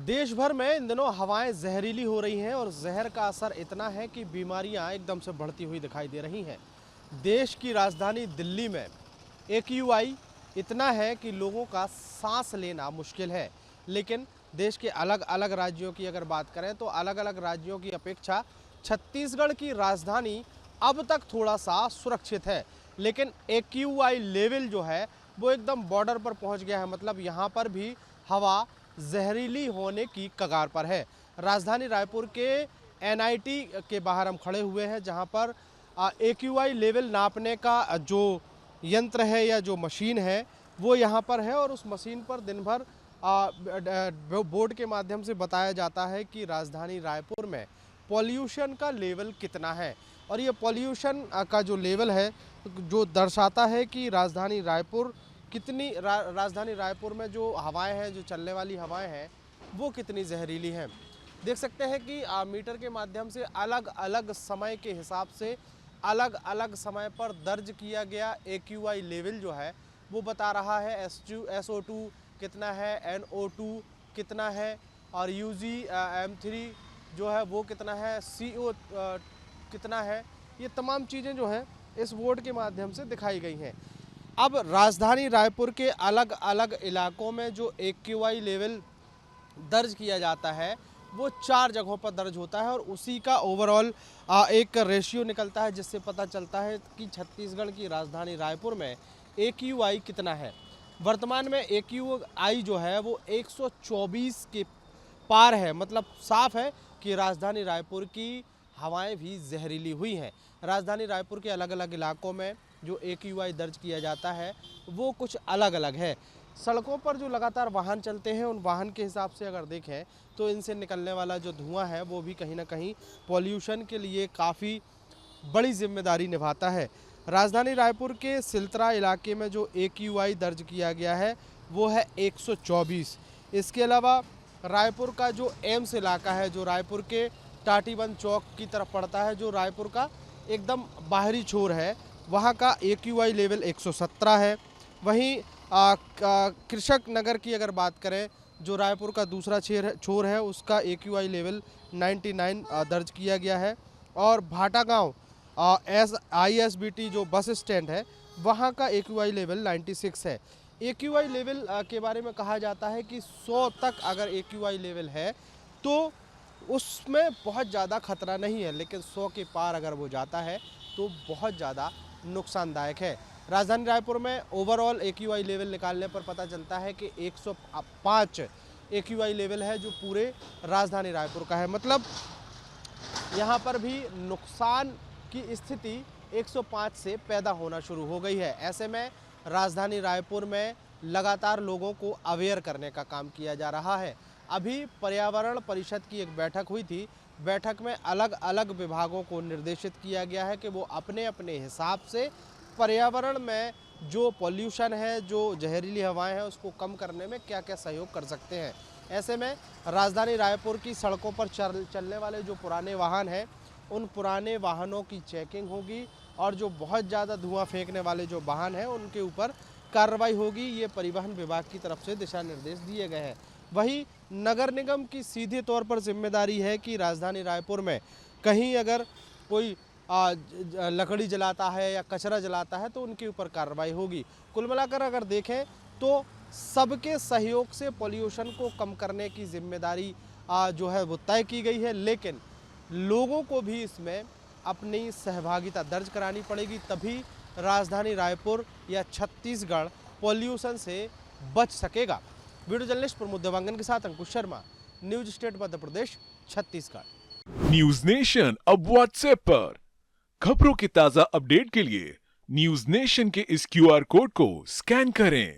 देश भर में इन दिनों हवाएं जहरीली हो रही हैं और जहर का असर इतना है कि बीमारियां एकदम से बढ़ती हुई दिखाई दे रही हैं। देश की राजधानी दिल्ली में एक्यूआई इतना है कि लोगों का सांस लेना मुश्किल है। लेकिन देश के अलग अलग राज्यों की अगर बात करें तो अलग अलग राज्यों की अपेक्षा छत्तीसगढ़ की राजधानी अब तक थोड़ा सा सुरक्षित है। लेकिन एक्यूआई लेवल जो है वो एकदम बॉर्डर पर पहुंच गया है, मतलब यहाँ पर भी हवा जहरीली होने की कगार पर है। राजधानी रायपुर के एनआईटी के बाहर हम खड़े हुए हैं, जहां पर एक्यूआई लेवल नापने का जो यंत्र है या जो मशीन है वो यहां पर है और उस मशीन पर दिन भर बोर्ड के माध्यम से बताया जाता है कि राजधानी रायपुर में पॉल्यूशन का लेवल कितना है। और ये पॉल्यूशन का जो लेवल है जो दर्शाता है कि राजधानी रायपुर कितनी राजधानी रायपुर में जो हवाएं हैं, जो चलने वाली हवाएं हैं, वो कितनी जहरीली हैं। देख सकते हैं कि मीटर के माध्यम से अलग अलग समय के हिसाब से अलग अलग समय पर दर्ज किया गया एक्यूआई लेवल जो है वो बता रहा है SO2 कितना है, NO2 कितना है और UgM3 जो है वो कितना है, CO कितना है। ये तमाम चीज़ें जो हैं इस बोर्ड के माध्यम से दिखाई गई हैं। अब राजधानी रायपुर के अलग अलग इलाकों में जो एक्यूआई लेवल दर्ज किया जाता है वो 4 जगहों पर दर्ज होता है और उसी का ओवरऑल एक रेशियो निकलता है, जिससे पता चलता है कि छत्तीसगढ़ की राजधानी रायपुर में एक्यूआई कितना है। वर्तमान में एक्यूआई जो है वो 124 के पार है, मतलब साफ है कि राजधानी रायपुर की हवाएं भी जहरीली हुई हैं। राजधानी रायपुर के अलग अलग इलाकों में जो एक्यूआई दर्ज किया जाता है वो कुछ अलग अलग है। सड़कों पर जो लगातार वाहन चलते हैं उन वाहन के हिसाब से अगर देखें तो इनसे निकलने वाला जो धुआं है वो भी कहीं ना कहीं पॉल्यूशन के लिए काफ़ी बड़ी जिम्मेदारी निभाता है। राजधानी रायपुर के सिलतरा इलाके में जो एक्यूआई दर्ज किया गया है वो है 124। इसके अलावा रायपुर का जो एम्स इलाका है, जो रायपुर के टाटीबंद चौक की तरफ पड़ता है, जो रायपुर का एकदम बाहरी छोर है, वहाँ का एक्यूआई लेवल 117 है। वहीं कृषक नगर की अगर बात करें, जो रायपुर का दूसरा छोर है, उसका एक्यूआई लेवल 99 दर्ज किया गया है। और भाटा गांव ISBT जो बस स्टैंड है वहाँ का एक्यूआई लेवल 96 है। एक्यूआई लेवल के बारे में कहा जाता है कि 100 तक अगर एक्यूआई लेवल है तो उसमें बहुत ज़्यादा खतरा नहीं है, लेकिन 100 के पार अगर वो जाता है तो बहुत ज़्यादा नुकसानदायक है। राजधानी रायपुर में ओवरऑल एक्यूआई लेवल निकालने पर पता चलता है कि 105 एक्यूआई लेवल है जो पूरे राजधानी रायपुर का है। मतलब यहाँ पर भी नुकसान की स्थिति 105 से पैदा होना शुरू हो गई है। ऐसे में राजधानी रायपुर में लगातार लोगों को अवेयर करने का काम किया जा रहा है। अभी पर्यावरण परिषद की एक बैठक हुई थी। बैठक में अलग अलग विभागों को निर्देशित किया गया है कि वो अपने अपने हिसाब से पर्यावरण में जो पॉल्यूशन है, जो जहरीली हवाएं हैं, उसको कम करने में क्या क्या सहयोग कर सकते हैं। ऐसे में राजधानी रायपुर की सड़कों पर चलने वाले जो पुराने वाहन हैं उन पुराने वाहनों की चेकिंग होगी और जो बहुत ज़्यादा धुआं फेंकने वाले जो वाहन हैं उनके ऊपर कार्रवाई होगी। ये परिवहन विभाग की तरफ से दिशा निर्देश दिए गए हैं। वहीं नगर निगम की सीधे तौर पर जिम्मेदारी है कि राजधानी रायपुर में कहीं अगर कोई लकड़ी जलाता है या कचरा जलाता है तो उनके ऊपर कार्रवाई होगी। कुल मिलाकर अगर देखें तो सबके सहयोग से पॉल्यूशन को कम करने की जिम्मेदारी जो है वो तय की गई है, लेकिन लोगों को भी इसमें अपनी सहभागिता दर्ज करानी पड़ेगी, तभी राजधानी रायपुर या छत्तीसगढ़ पॉल्यूशन से बच सकेगा। वीडियो जर्नलिस्ट प्रमोद देवांगन के साथ अंकुश Sharma, news state Madhya Pradesh, Chhattisgarh. News nation अब व्हाट्सएप पर खबरों की ताजा अपडेट के लिए न्यूज नेशन के इस QR कोड को स्कैन करें